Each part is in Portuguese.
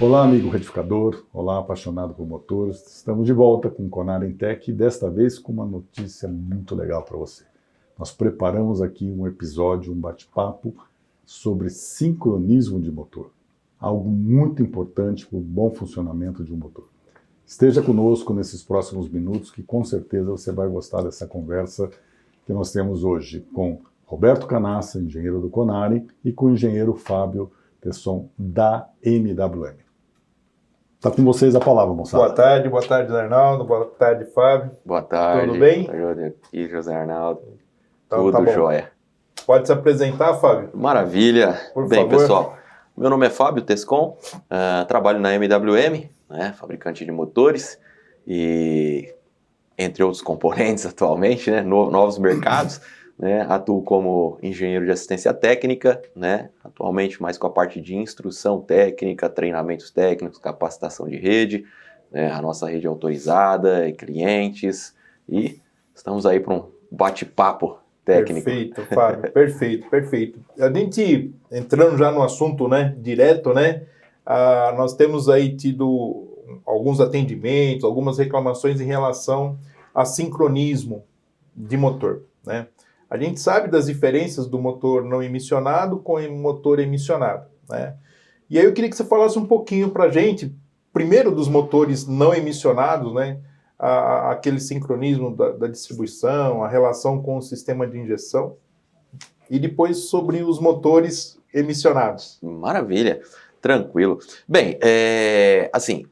Olá, amigo retificador, olá, apaixonado por motores. Estamos de volta com o Conar em Tech e desta vez com uma notícia muito legal para você. Nós preparamos aqui um episódio, um bate-papo sobre sincronismo de motor. Algo muito importante para o bom funcionamento de um motor. Esteja conosco nesses próximos minutos que com certeza você vai gostar dessa conversa que nós temos hoje com Roberto Canassa, engenheiro do Conare, e com o engenheiro Fábio Tesson da MWM. Está com vocês a palavra, moçada. Boa tarde, Arnaldo. Boa tarde, Fábio. Boa tarde. Tudo bem? E José Arnaldo. Então, Tudo tá bom. jóia. Pode se apresentar, Fábio? Maravilha. Por Bem, favor. pessoal, meu nome é Fábio Tescon, trabalho na MWM, né, fabricante de motores e entre outros componentes atualmente, né, novos mercados. Né, atuo como engenheiro de assistência técnica, né, atualmente mais com a parte de instrução técnica, treinamentos técnicos, capacitação de rede, né, a nossa rede autorizada, e clientes, e estamos aí para um bate-papo técnico. Perfeito, Fábio, perfeito. A gente, entrando já no assunto, né, direto, né, nós temos aí tido alguns atendimentos, algumas reclamações em relação a sincronismo de motor, né. A gente sabe das diferenças do motor não emissionado com o motor emissionado, né? E aí eu queria que você falasse um pouquinho para a gente, primeiro dos motores não emissionados, né? Aquele sincronismo da distribuição, a relação com o sistema de injeção, e depois sobre os motores emissionados. Maravilha, tranquilo. Bem, assim,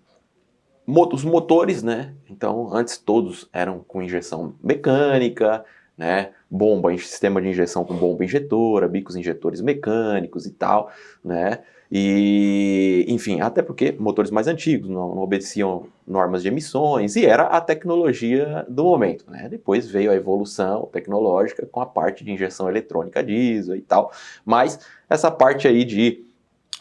os motores, né? Então, antes todos eram com injeção mecânica, né, sistema de injeção com bomba injetora, bicos injetores mecânicos e tal, né, e enfim, até porque motores mais antigos não obedeciam normas de emissões e era a tecnologia do momento, né, depois veio a evolução tecnológica com a parte de injeção eletrônica diesel e tal, mas essa parte aí de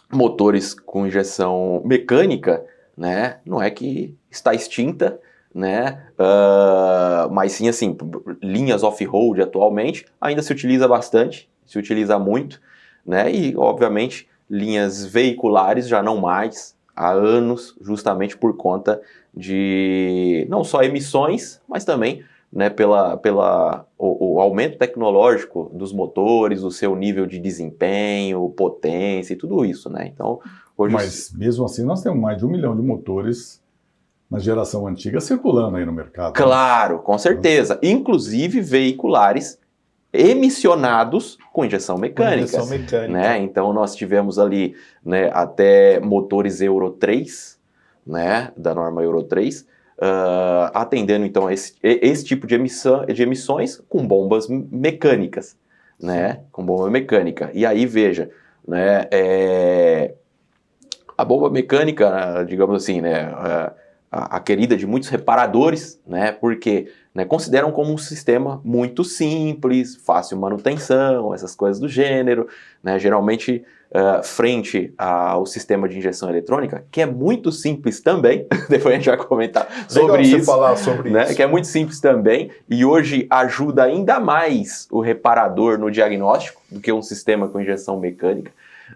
motores com injeção mecânica, né, não é que está extinta, né, mas sim assim, linhas off-road atualmente ainda se utiliza bastante, se utiliza muito, né, e obviamente linhas veiculares já não mais há anos, justamente por conta de não só emissões, mas também, né, o aumento tecnológico dos motores, o seu nível de desempenho, potência e tudo isso, né, então hoje... Mas mesmo assim nós temos mais de 1 milhão de motores na geração antiga circulando aí no mercado. Claro, né? Com certeza. Inclusive veiculares emissionados com injeção mecânica. Né? Então nós tivemos ali, né, até motores Euro 3, né, da norma Euro 3, atendendo então esse tipo de emissões com bombas mecânicas. Né? Com bomba mecânica. E aí, veja, né, a bomba mecânica, digamos assim, né, a querida de muitos reparadores, né, porque, né, consideram como um sistema muito simples, fácil manutenção, essas coisas do gênero, né, geralmente frente ao sistema de injeção eletrônica, que é muito simples também, depois a gente vai comentar sobre isso, falar sobre né, isso, que é muito simples também, e hoje ajuda ainda mais o reparador no diagnóstico do que um sistema com injeção mecânica,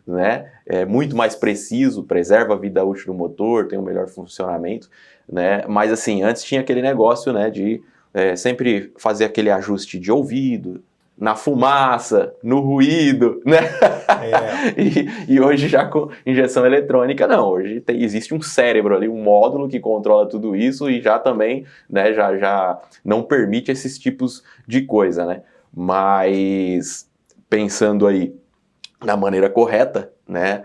né? É muito mais preciso, preserva a vida útil do motor, tem um melhor funcionamento, né? Mas assim, antes tinha aquele negócio, né, de sempre fazer aquele ajuste de ouvido, na fumaça, no ruído, né? E hoje já com injeção eletrônica, não, hoje existe um cérebro ali, um módulo que controla tudo isso e já também, né, já não permite esses tipos de coisa, né? Mas pensando aí da maneira correta, né,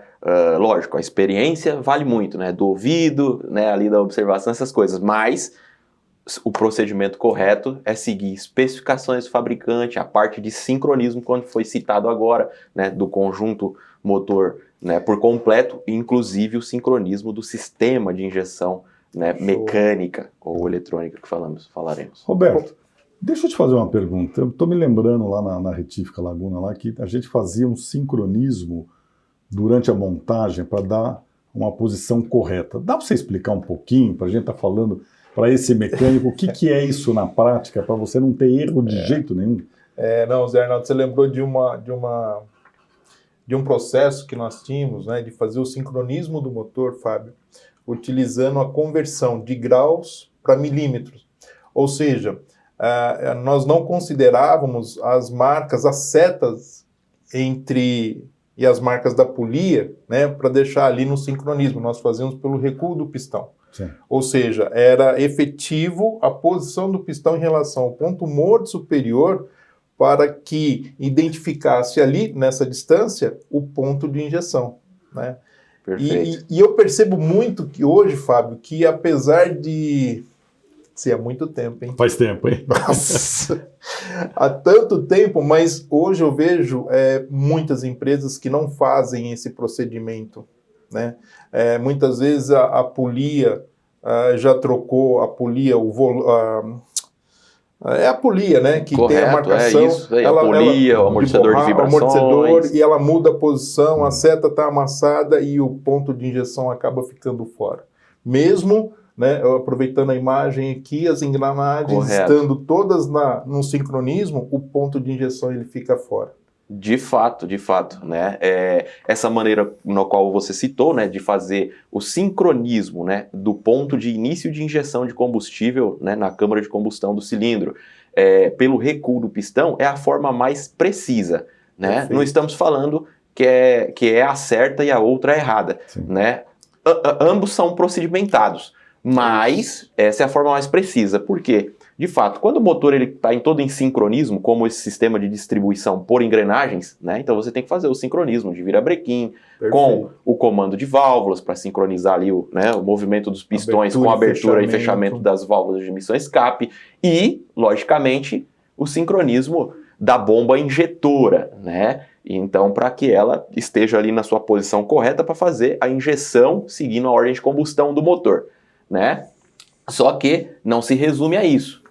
lógico, a experiência vale muito, né, do ouvido, né, ali da observação, essas coisas, mas o procedimento correto é seguir especificações do fabricante, a parte de sincronismo, quando foi citado agora, né, do conjunto motor, né, por completo, inclusive o sincronismo do sistema de injeção, né, mecânica ou eletrônica que falaremos. Roberto, deixa eu te fazer uma pergunta. Eu estou me lembrando lá na Retífica Laguna, lá, que a gente fazia um sincronismo durante a montagem para dar uma posição correta. Dá para você explicar um pouquinho, para a gente estar falando para esse mecânico, o que é isso na prática, para você não ter erro de jeito nenhum? Não, Zé Arnaldo, você lembrou de de um processo que nós tínhamos, né, de fazer o sincronismo do motor, Fábio, utilizando a conversão de graus para milímetros. Ou seja, nós não considerávamos as marcas, as setas e as marcas da polia, né, para deixar ali no sincronismo. Nós fazíamos pelo recuo do pistão. Sim. Ou seja, era efetivo a posição do pistão em relação ao ponto morto superior para que identificasse ali, nessa distância, o ponto de injeção, né? Perfeito. E eu percebo muito que hoje, Fábio, que apesar de ser há muito tempo, hein? Faz tempo, hein? Nossa! Há tanto tempo, mas hoje eu vejo muitas empresas que não fazem esse procedimento, né? Muitas vezes a polia já trocou a polia, a polia, né? Que Correto, tem a marcação. Isso, a polia, o amortecedor de vibrações. Amortecedor, e ela muda a posição, a seta está amassada e o ponto de injeção acaba ficando fora. Mesmo, né, aproveitando a imagem aqui, as engrenagens estando todas no sincronismo, o ponto de injeção ele fica fora. De fato, né? Essa maneira na qual você citou, né, de fazer o sincronismo, né, do ponto de início de injeção de combustível, né, na câmara de combustão do cilindro, pelo recuo do pistão, é a forma mais precisa, né? Perfeito. Não estamos falando que é a certa e a outra é errada, né? Ambos são procedimentados, mas essa é a forma mais precisa. Por quê? De fato, quando o motor está todo em sincronismo, como esse sistema de distribuição por engrenagens, né? Então você tem que fazer o sincronismo de virabrequim, com o comando de válvulas para sincronizar ali o movimento dos pistões com a abertura e fechamento das válvulas de emissão escape e, logicamente, o sincronismo da bomba injetora, né? Então, para que ela esteja ali na sua posição correta para fazer a injeção seguindo a ordem de combustão do motor, né? Só que não se resume a isso,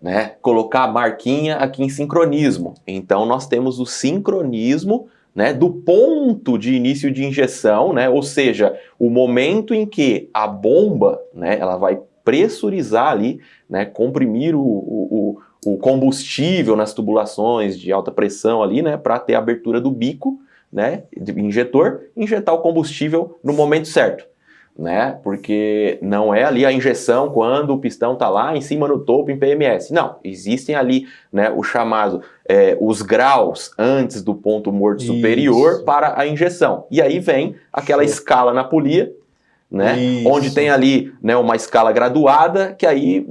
né? Colocar a marquinha aqui em sincronismo. Então nós temos o sincronismo, né, do ponto de início de injeção, né? Ou seja, o momento em que a bomba, né, ela vai pressurizar ali, né, comprimir o combustível nas tubulações de alta pressão ali, né, para ter a abertura do bico, né, de injetor, injetar o combustível no momento certo, né? Porque não é ali a injeção quando o pistão está lá em cima no topo em PMS. Não, existem ali, né, o chamado, os graus antes do ponto morto superior para a injeção. E aí vem aquela escala na polia, né? Onde tem ali, né, uma escala graduada que aí,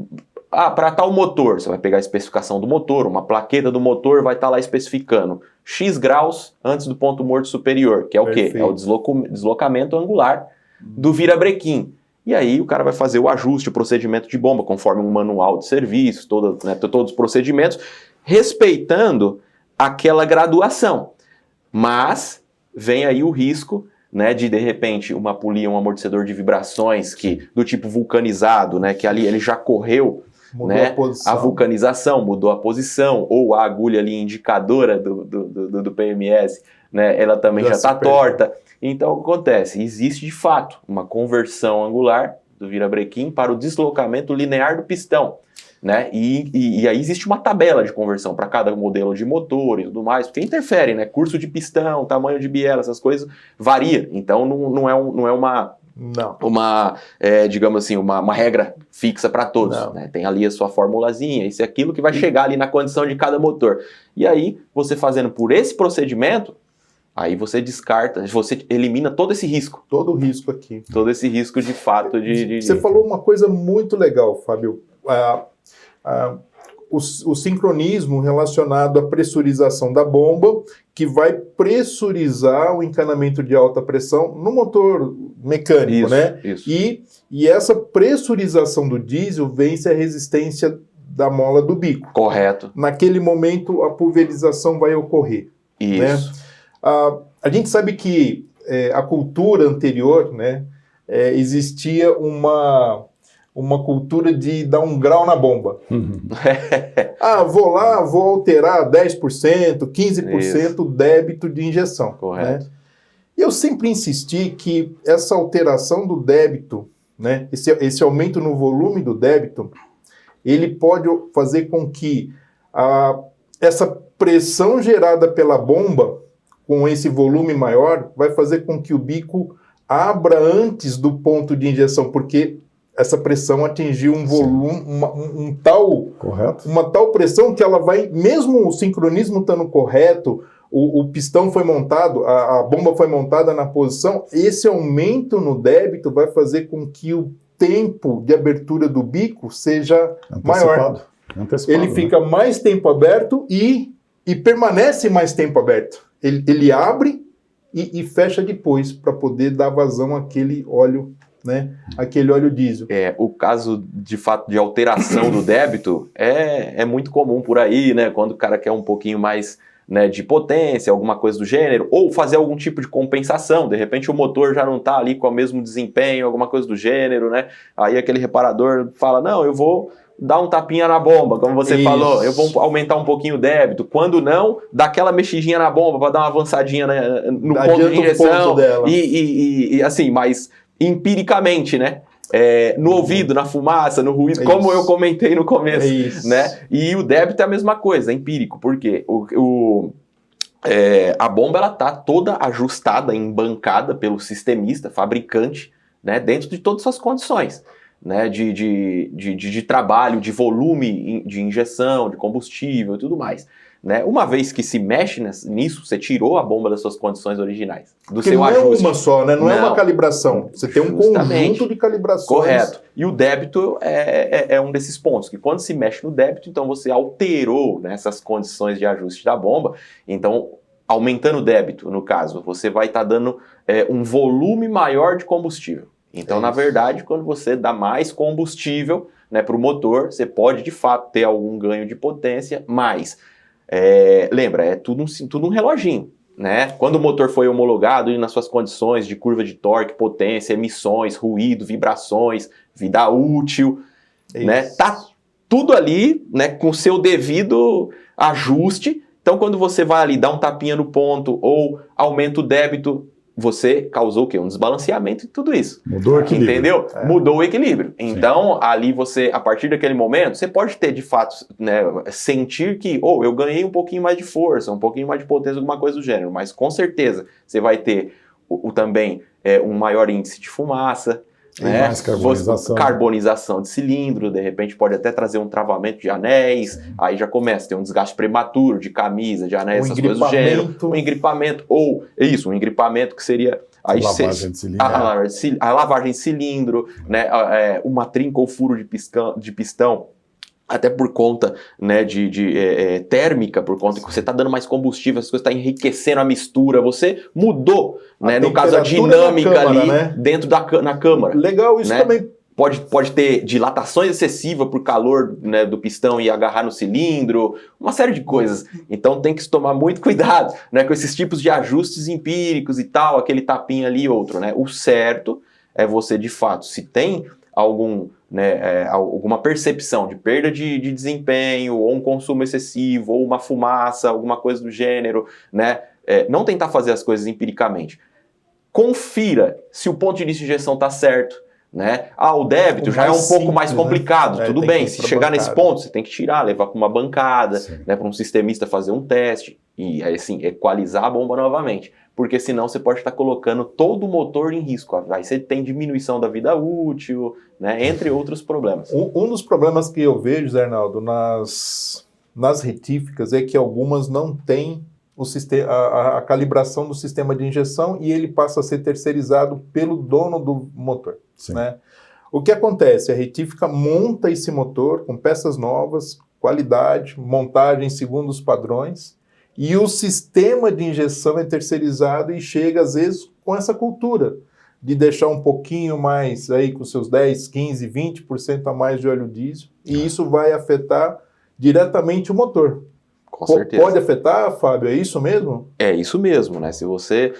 para tal motor, você vai pegar a especificação do motor, uma plaqueta do motor vai estar lá especificando X graus antes do ponto morto superior, que é o quê? É o deslocamento angular do virabrequim. E aí o cara vai fazer o ajuste, o procedimento de bomba, conforme um manual de serviço, todos os procedimentos, respeitando aquela graduação. Mas vem aí o risco, né, de repente uma polia, um amortecedor de vibrações do tipo vulcanizado, né, que ali ele já correu, né, a vulcanização, mudou a posição, ou a agulha ali indicadora do PMS, né, ela também já está torta. Então, o que acontece? Existe, de fato, uma conversão angular do virabrequim para o deslocamento linear do pistão, né? E aí existe uma tabela de conversão para cada modelo de motor e tudo mais, porque interfere, né? Curso de pistão, tamanho de biela, essas coisas, varia. Então, não é uma digamos assim, uma regra fixa para todos, né? Tem ali a sua formulazinha, isso e aquilo que vai chegar ali na condição de cada motor. E aí, você fazendo por esse procedimento, aí você descarta, você elimina todo esse risco. Todo o risco aqui. Todo esse risco de fato de... Você falou uma coisa muito legal, Fábio. O sincronismo relacionado à pressurização da bomba, que vai pressurizar o encanamento de alta pressão no motor mecânico, né? Isso. E essa pressurização do diesel vence a resistência da mola do bico. Correto. Naquele momento, a pulverização vai ocorrer. Isso. Né? A gente sabe que a cultura anterior, né, existia uma cultura de dar um grau na bomba. Vou alterar 10%, 15% o débito de injeção. Correto. Né? E eu sempre insisti que essa alteração do débito, né, esse aumento no volume do débito, ele pode fazer com que essa pressão gerada pela bomba, com esse volume maior, vai fazer com que o bico abra antes do ponto de injeção, porque essa pressão atingiu um volume, uma tal pressão que ela vai, mesmo o sincronismo estando correto, o pistão foi montado, a bomba foi montada na posição, esse aumento no débito vai fazer com que o tempo de abertura do bico seja maior. Ele fica mais tempo aberto e permanece mais tempo aberto. Ele abre e fecha depois para poder dar vazão àquele óleo, né? Aquele óleo diesel. O caso de fato de alteração do débito é muito comum por aí, né? Quando o cara quer um pouquinho mais, né, de potência, alguma coisa do gênero, ou fazer algum tipo de compensação, de repente o motor já não está ali com o mesmo desempenho, alguma coisa do gênero, né? Aí aquele reparador fala, não, eu vou dar um tapinha na bomba, como você falou, eu vou aumentar um pouquinho o débito. Quando não, dá aquela mexidinha na bomba para dar uma avançadinha, né, no ponto de injeção. E assim, mas empiricamente, né? No ouvido, na fumaça, no ruído, como eu comentei no começo, né? E o débito é a mesma coisa, é empírico, porque a bomba ela tá toda ajustada, embancada pelo sistemista, fabricante, né? Dentro de todas as condições, né? De trabalho, de volume de injeção, de combustível e tudo mais. Né? Uma vez que se mexe nisso, você tirou a bomba das suas condições originais, do seu ajuste. Não é uma só, né? Não é uma calibração. Você tem um conjunto de calibrações. Correto. E o débito é um desses pontos, que quando se mexe no débito, então você alterou, né, essas condições de ajuste da bomba. Então, aumentando o débito, no caso, você vai estar dando um volume maior de combustível. Então, na verdade, quando você dá mais combustível, né, para o motor, você pode, de fato, ter algum ganho de potência, mas... lembra, é tudo um reloginho, né? Quando o motor foi homologado e nas suas condições de curva de torque, potência, emissões, ruído, vibrações, vida útil, né? Tá tudo ali, né, com o seu devido ajuste. Então, quando você vai ali dar um tapinha no ponto ou aumenta o débito, você causou o quê? Um desbalanceamento e tudo isso. Mudou o equilíbrio. Entendeu? Mudou o equilíbrio. Então, ali você, a partir daquele momento, você pode ter, de fato, né, sentir que, eu ganhei um pouquinho mais de força, um pouquinho mais de potência, alguma coisa do gênero, mas com certeza você vai ter também um maior índice de fumaça, né? Mais carbonização. Carbonização de cilindro, de repente pode até trazer um travamento de anéis, aí já começa a ter um desgaste prematuro de camisa, de anéis, essas coisas do gênero, um engripamento, ou um engripamento que seria lavagem de cilindro, a lavagem de cilindro, né? Uma trinca ou furo de pistão, até por conta, né, de térmica, por conta que você está dando mais combustível, as coisas estão enriquecendo a mistura, você mudou, né, no caso a dinâmica câmara, ali, né? Dentro na câmara. Legal, isso, né? Também. Pode ter dilatações excessivas por calor, né, do pistão e agarrar no cilindro, uma série de coisas. Então tem que se tomar muito cuidado, né, com esses tipos de ajustes empíricos e tal, aquele tapinha ali e outro, né? O certo é você, de fato, se tem alguma percepção de perda de desempenho, ou um consumo excessivo, ou uma fumaça, alguma coisa do gênero, né? Não tentar fazer as coisas empiricamente. Confira se o ponto de início de injeção está certo, né? O débito já é um pouco mais complicado, né? Tudo bem, se chegar nesse ponto, você tem que tirar, levar para uma bancada, né, para um sistemista fazer um teste, e aí assim, equalizar a bomba novamente. Porque senão você pode estar colocando todo o motor em risco. Aí você tem diminuição da vida útil, né, entre outros problemas. Um dos problemas que eu vejo, Zé Arnaldo, nas retíficas é que algumas não têm a calibração do sistema de injeção e ele passa a ser terceirizado pelo dono do motor. Né? O que acontece? A retífica monta esse motor com peças novas, qualidade, montagem segundo os padrões, e o sistema de injeção é terceirizado e chega, às vezes, com essa cultura de deixar um pouquinho mais, aí com seus 10, 15, 20% a mais de óleo diesel, e isso vai afetar diretamente o motor. Com certeza. Pode afetar, Fábio? É isso mesmo? É isso mesmo, né? Se você...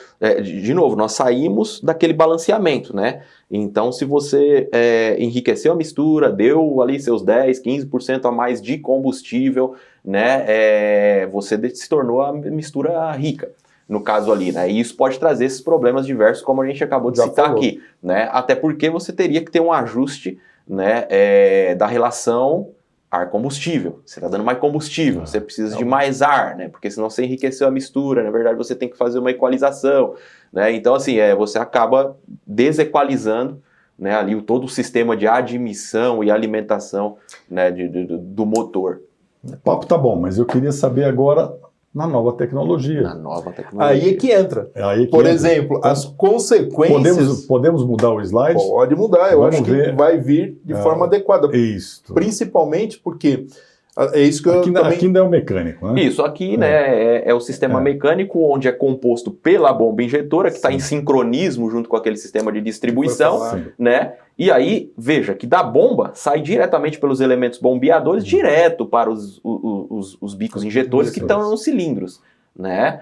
de novo, nós saímos daquele balanceamento, né? Então, se você enriqueceu a mistura, deu ali seus 10, 15% a mais de combustível, né? Você se tornou a mistura rica, no caso ali, né? E isso pode trazer esses problemas diversos, como a gente acabou de citar aqui, né? Até porque você teria que ter um ajuste, né, da relação ar combustível. Você está dando mais combustível, você precisa de mais ar, né? Porque senão você enriqueceu a mistura, na verdade você tem que fazer uma equalização, né? Então, assim, você acaba desequalizando, né, ali todo o sistema de admissão e alimentação, né, do motor. O papo tá bom, mas eu queria saber agora na nova tecnologia. Na nova tecnologia. Aí é que entra. É aí que Por entra. exemplo, Então, as consequências... Podemos mudar o slide? Pode mudar, eu Vamos acho que ver. vai vir de forma adequada. Isso. Principalmente porque... É isso que eu Aqui, também... aqui ainda é o mecânico, né? Isso aqui, né, é o sistema mecânico onde é composto pela bomba injetora, que está em sincronismo junto com aquele sistema de distribuição, né? E aí, veja que da bomba sai diretamente pelos elementos bombeadores direto para os bicos injetores que estão nos cilindros, né?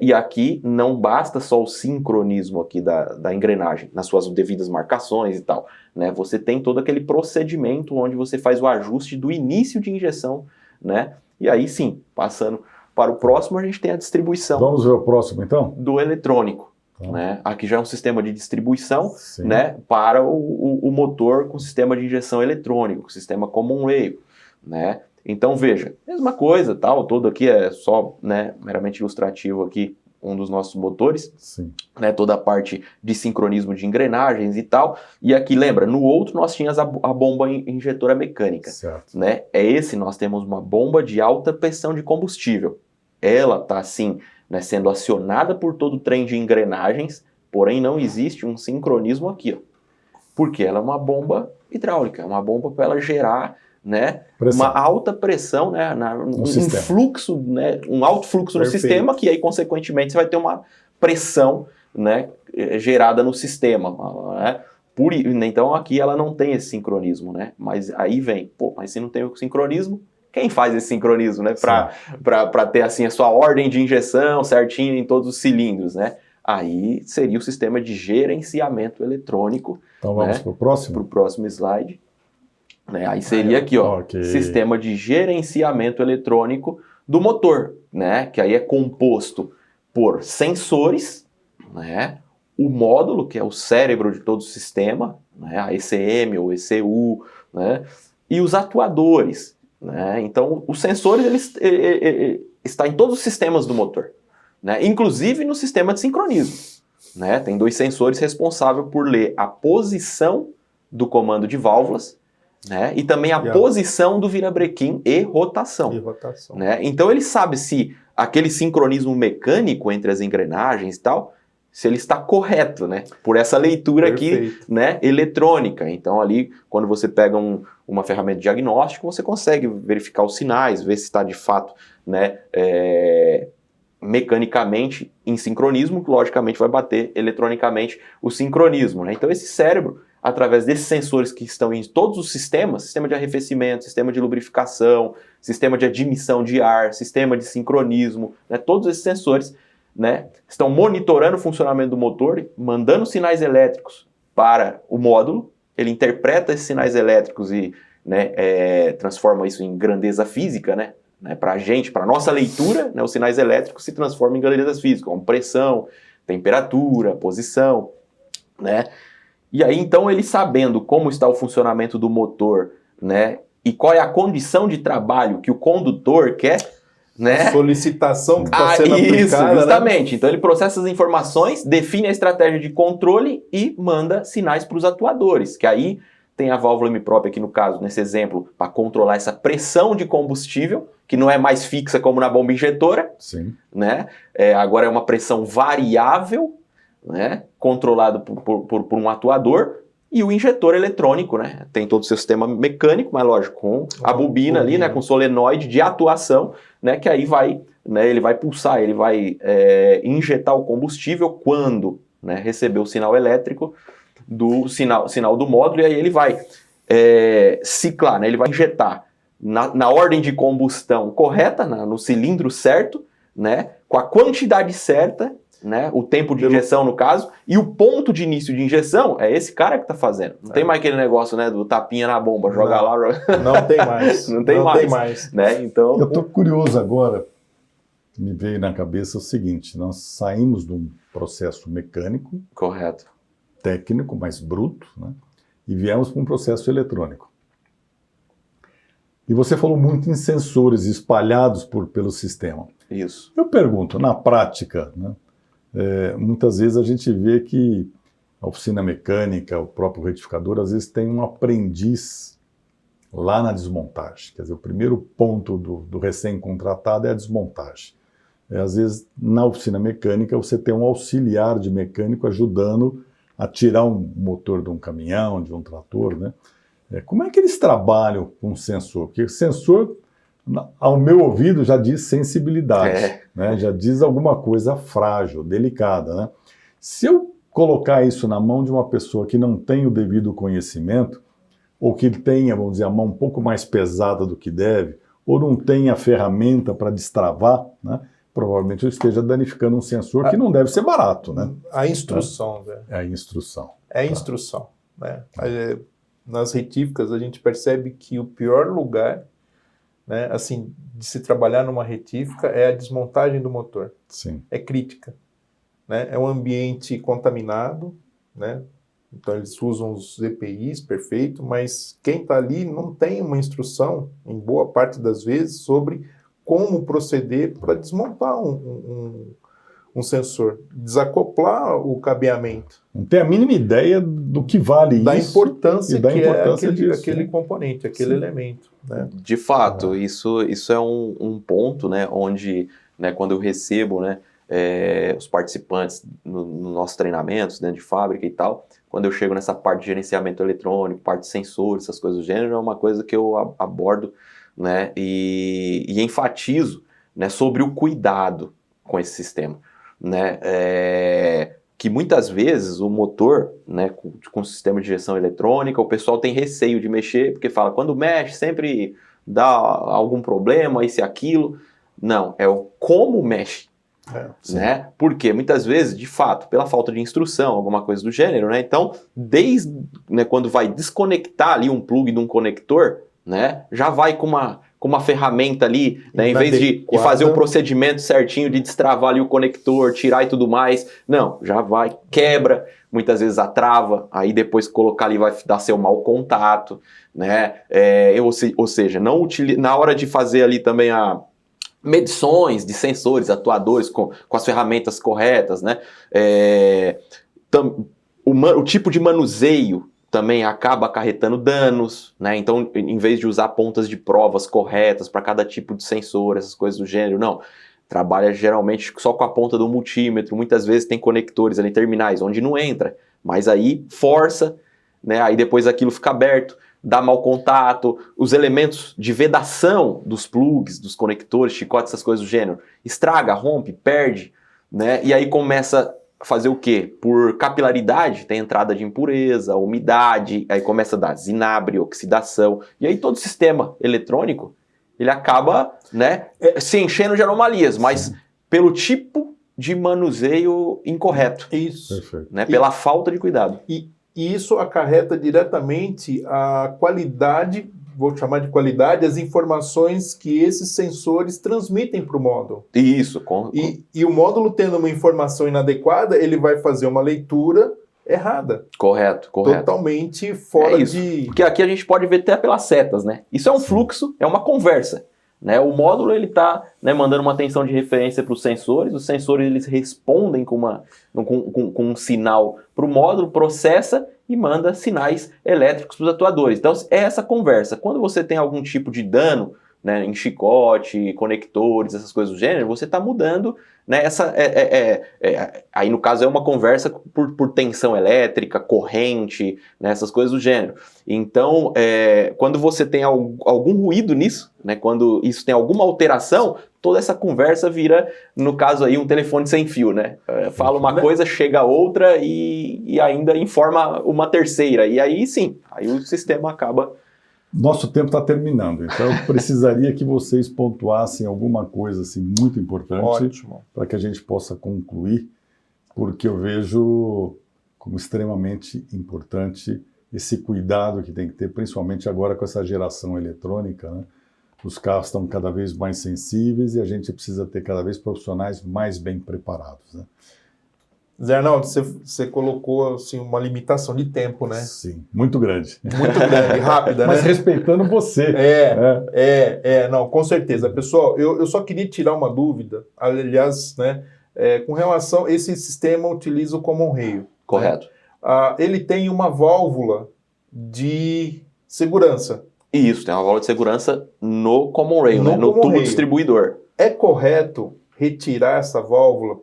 E aqui não basta só o sincronismo aqui da engrenagem, nas suas devidas marcações e tal, né? Você tem todo aquele procedimento onde você faz o ajuste do início de injeção, né? E aí sim, passando para o próximo, a gente tem a distribuição Vamos ver o próximo, então? do eletrônico. Né? Aqui já é um sistema de distribuição, né, para o motor com sistema de injeção eletrônico, sistema Common Rail, né? Então veja, mesma coisa, tal, todo aqui é só, né, meramente ilustrativo aqui, um dos nossos motores, né, toda a parte de sincronismo de engrenagens e tal, e aqui lembra, no outro nós tínhamos a bomba injetora mecânica, né? Nós temos uma bomba de alta pressão de combustível, ela está assim, né, sendo acionada por todo o trem de engrenagens, porém não existe um sincronismo aqui, ó, porque ela é uma bomba hidráulica, é uma bomba para ela gerar, né, uma alta pressão, né, um fluxo, né, um alto fluxo no sistema, que aí consequentemente você vai ter uma pressão, né, gerada no sistema, né? Então aqui ela não tem esse sincronismo, né, mas aí vem, mas se não tem o sincronismo, quem faz esse sincronismo, né, para ter assim a sua ordem de injeção certinha em todos os cilindros, né? Aí seria o sistema de gerenciamento eletrônico. Então vamos, né, para o próximo? Para o próximo slide. Né? Aí seria aqui, ó, sistema de gerenciamento eletrônico do motor, né? Que aí é composto por sensores, né? O módulo, que é o cérebro de todo o sistema, né? A ECM ou ECU, né? E os atuadores. Né? Então, os sensores estão em todos os sistemas do motor, né? Inclusive no sistema de sincronismo. Né? Tem 2 sensores responsáveis por ler a posição do comando de válvulas, né? E também a posição do virabrequim e rotação. Né? Então, ele sabe se aquele sincronismo mecânico entre as engrenagens e tal, se ele está correto, né? Por essa leitura aqui, né, eletrônica. Então, ali, quando você pega uma ferramenta de diagnóstico, você consegue verificar os sinais, ver se está de fato, né, mecanicamente em sincronismo, que logicamente vai bater eletronicamente o sincronismo. Né? Então, esse cérebro, através desses sensores que estão em todos os sistemas, sistema de arrefecimento, sistema de lubrificação, sistema de admissão de ar, sistema de sincronismo, né, todos esses sensores, né, estão monitorando o funcionamento do motor, mandando sinais elétricos para o módulo, ele interpreta esses sinais elétricos e, né, transforma isso em grandeza física, né, para a gente, para a nossa leitura, né, os sinais elétricos se transformam em grandezas físicas, como pressão, temperatura, posição, né, e aí então ele sabendo como está o funcionamento do motor, né, e qual é a condição de trabalho que o condutor quer, né? A solicitação que está sendo aplicada. Isso, justamente. Né? Então ele processa as informações, define a estratégia de controle e manda sinais para os atuadores, que aí tem a válvula M-própria aqui no caso, nesse exemplo, para controlar essa pressão de combustível, que não é mais fixa como na bomba injetora. Né? Agora é uma pressão variável, né? Controlado por um atuador. E o injetor eletrônico, né? Tem todo o seu sistema mecânico, mas lógico, com a bobina ali, né? Com solenoide de atuação, né? Que aí vai, né? Ele vai pulsar, ele vai injetar o combustível quando, né, receber o sinal elétrico do sinal do módulo, e aí ele vai ciclar, né? Ele vai injetar na ordem de combustão correta, no cilindro certo, né? Com a quantidade certa, né, o tempo de injeção no caso, e o ponto de início de injeção é esse cara que está fazendo. Não tem mais aquele negócio, né, do tapinha na bomba, joga lá. Não tem mais. Não tem mais. Né? Então, eu estou curioso agora, me veio na cabeça o seguinte, nós saímos de um processo mecânico, correto, técnico, mais bruto, né, e viemos para um processo eletrônico. E você falou muito em sensores espalhados pelo sistema. Isso. Eu pergunto, na prática, né, muitas vezes a gente vê que a oficina mecânica, o próprio retificador, às vezes tem um aprendiz lá na desmontagem. Quer dizer, o primeiro ponto do recém-contratado é a desmontagem. Às vezes, na oficina mecânica, você tem um auxiliar de mecânico ajudando a tirar um motor de um caminhão, de um trator, né? Como é que eles trabalham com sensor? Porque sensor, ao meu ouvido, já diz sensibilidade, né? Já diz alguma coisa frágil, delicada, né? Se eu colocar isso na mão de uma pessoa que não tem o devido conhecimento, ou que tenha, vamos dizer, a mão um pouco mais pesada do que deve, ou não tenha a ferramenta para destravar, né? Provavelmente eu esteja danificando um sensor que não deve ser barato, né? A instrução, velho. É a instrução. É a instrução, né? Nas retíficas a gente percebe que o pior lugar, né, assim, de se trabalhar numa retífica é a desmontagem do motor. Sim. É crítica, né? É um ambiente contaminado, né? Então eles usam os EPIs, perfeito, mas quem está ali não tem uma instrução, em boa parte das vezes, sobre como proceder para desmontar um sensor, desacoplar o cabeamento. Não tem a mínima ideia do que vale da isso. Importância e da que importância é disso, aquele né? componente, aquele Sim. elemento. Né? De fato, isso é um ponto, né, onde, né, quando eu recebo, né, os participantes nos nossos treinamentos, dentro de fábrica e tal, quando eu chego nessa parte de gerenciamento eletrônico, parte de sensores, essas coisas do gênero, é uma coisa que eu abordo, né, e enfatizo, né, sobre o cuidado com esse sistema, né, que muitas vezes o motor, né, com o sistema de injeção eletrônica, o pessoal tem receio de mexer, porque fala, quando mexe sempre dá algum problema, isso e aquilo. Não, é o como mexe. Né? Porque muitas vezes, de fato, pela falta de instrução, alguma coisa do gênero, né? Então, desde, né, quando vai desconectar ali um plug de um conector, né, já vai com uma ferramenta ali, né, em vez de fazer o procedimento certinho de destravar ali o conector, tirar e tudo mais, não, já vai, quebra, muitas vezes a trava, aí depois colocar ali vai dar seu mau contato, né? Ou seja, não na hora de fazer ali também medições de sensores, atuadores com as ferramentas corretas, né? O tipo de manuseio também acaba acarretando danos, né? Então, em vez de usar pontas de provas corretas para cada tipo de sensor, essas coisas do gênero, não. Trabalha geralmente só com a ponta do multímetro, muitas vezes tem conectores ali, terminais, onde não entra, mas aí força, né? Aí depois aquilo fica aberto, dá mau contato, os elementos de vedação dos plugs, dos conectores, chicotes, essas coisas do gênero, estraga, rompe, perde, né? E aí começa a fazer o quê? Por capilaridade, tem entrada de impureza, umidade, aí começa a dar zinabre, oxidação, e aí todo o sistema eletrônico, ele acaba, né, se enchendo de anomalias, mas pelo tipo de manuseio incorreto. Isso. Perfeito. Né, pela falta de cuidado. E isso acarreta diretamente a qualidade, vou chamar de qualidade, as informações que esses sensores transmitem para o módulo. Isso. E o módulo tendo uma informação inadequada, ele vai fazer uma leitura errada. Correto. Totalmente fora de... Porque aqui a gente pode ver até pelas setas, né? Isso é um fluxo, é uma conversa. Né? O módulo ele está, né, mandando uma atenção de referência para os sensores eles respondem com um sinal para o módulo, processa e manda sinais elétricos para os atuadores. Então é essa conversa. Quando você tem algum tipo de dano, né, em chicote, conectores, essas coisas do gênero, você está mudando, né, aí no caso é uma conversa por tensão elétrica, corrente, né, essas coisas do gênero. Então, quando você tem algum ruído nisso, né, quando isso tem alguma alteração, toda essa conversa vira, no caso aí, um telefone sem fio, né? Fala uma coisa, chega outra e ainda informa uma terceira. E aí sim, aí o sistema acaba... Nosso tempo está terminando, então eu precisaria que vocês pontuassem alguma coisa assim, muito importante para que a gente possa concluir, porque eu vejo como extremamente importante esse cuidado que tem que ter, principalmente agora com essa geração eletrônica, né? Os carros estão cada vez mais sensíveis e a gente precisa ter cada vez profissionais mais bem preparados, né? Zé Arnaldo, você colocou assim, uma limitação de tempo, né? Sim, muito grande. Muito grande, rápida, Mas né? respeitando você. Não, com certeza. Pessoal, eu só queria tirar uma dúvida, aliás, né, com relação, esse sistema utiliza o Common Rail. Correto. Né? Ele tem uma válvula de segurança. Isso, tem uma válvula de segurança no Common Rail, No né? No Common tubo Rail. distribuidor. É correto retirar essa válvula,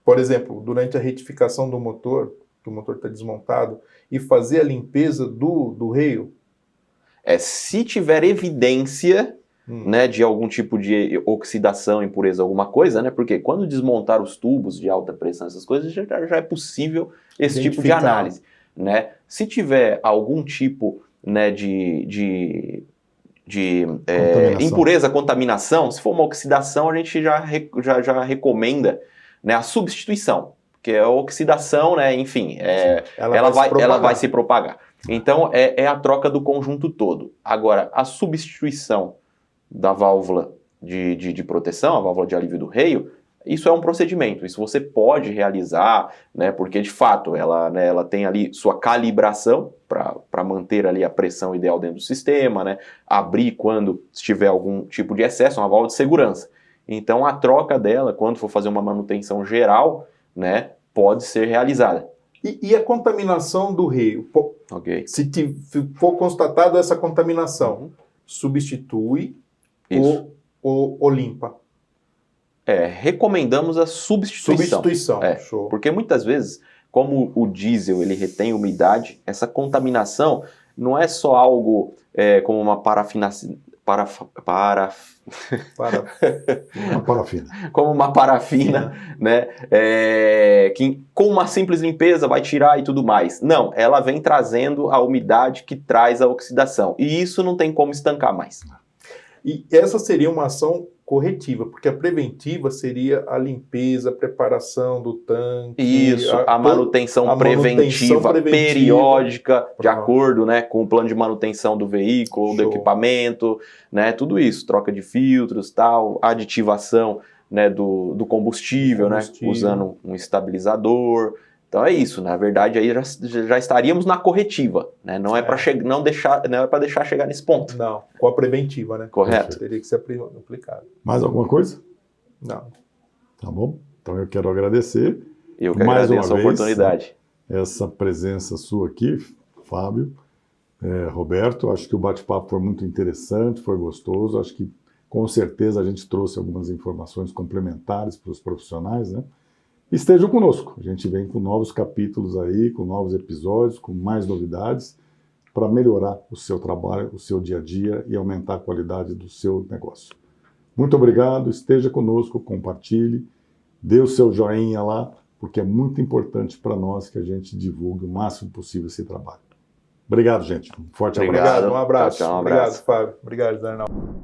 por exemplo, durante a retificação do motor, que o motor está desmontado, e fazer a limpeza do rail? Se tiver evidência, né, de algum tipo de oxidação, impureza, alguma coisa, né? Porque quando desmontar os tubos de alta pressão, essas coisas, já é possível esse tipo de análise, né? Se tiver algum tipo, né, de impureza, contaminação, se for uma oxidação, a gente já recomenda, né, a substituição, porque a oxidação, né, enfim, ela vai se propagar. Então, é a troca do conjunto todo. Agora, a substituição da válvula de proteção, a válvula de alívio do rail, isso é um procedimento, isso você pode realizar, né, porque de fato ela tem ali sua calibração para manter ali a pressão ideal dentro do sistema, né, abrir quando tiver algum tipo de excesso, uma válvula de segurança. Então a troca dela, quando for fazer uma manutenção geral, né, pode ser realizada. E a contaminação do rail? Ok. Se for constatada essa contaminação, substitui ou limpa? Recomendamos a substituição. Show. Porque muitas vezes, como o diesel ele retém umidade, essa contaminação não é só algo como uma como uma parafina, né? Que com uma simples limpeza vai tirar e tudo mais. Não, ela vem trazendo a umidade que traz a oxidação. E isso não tem como estancar mais. E essa seria uma ação corretiva, porque a preventiva seria a limpeza, a preparação do tanque. Isso, a manutenção preventiva, periódica, de acordo, né, com o plano de manutenção do veículo, do equipamento, né, tudo isso, troca de filtros, tal, aditivação, né, do combustível, né, usando um estabilizador. Então é isso, na verdade aí já estaríamos na corretiva, né? Não é para deixar chegar nesse ponto. Não, com a preventiva, né? Correto. Teria que ser aplicado. Mais alguma coisa? Não. Tá bom. Então eu quero agradecer. Eu que agradeço a oportunidade. Essa presença sua aqui, Fábio, Roberto. Acho que o bate-papo foi muito interessante, foi gostoso. Acho que com certeza a gente trouxe algumas informações complementares para os profissionais, né? Estejam conosco, a gente vem com novos capítulos aí, com novos episódios, com mais novidades, para melhorar o seu trabalho, o seu dia a dia e aumentar a qualidade do seu negócio. Muito obrigado, esteja conosco, compartilhe, dê o seu joinha lá, porque é muito importante para nós que a gente divulgue o máximo possível esse trabalho. Obrigado, gente. Um forte abraço. Obrigado, um abraço. Tchau, um abraço. abraço. Obrigado, Fábio. Obrigado, Zé Arnaldo.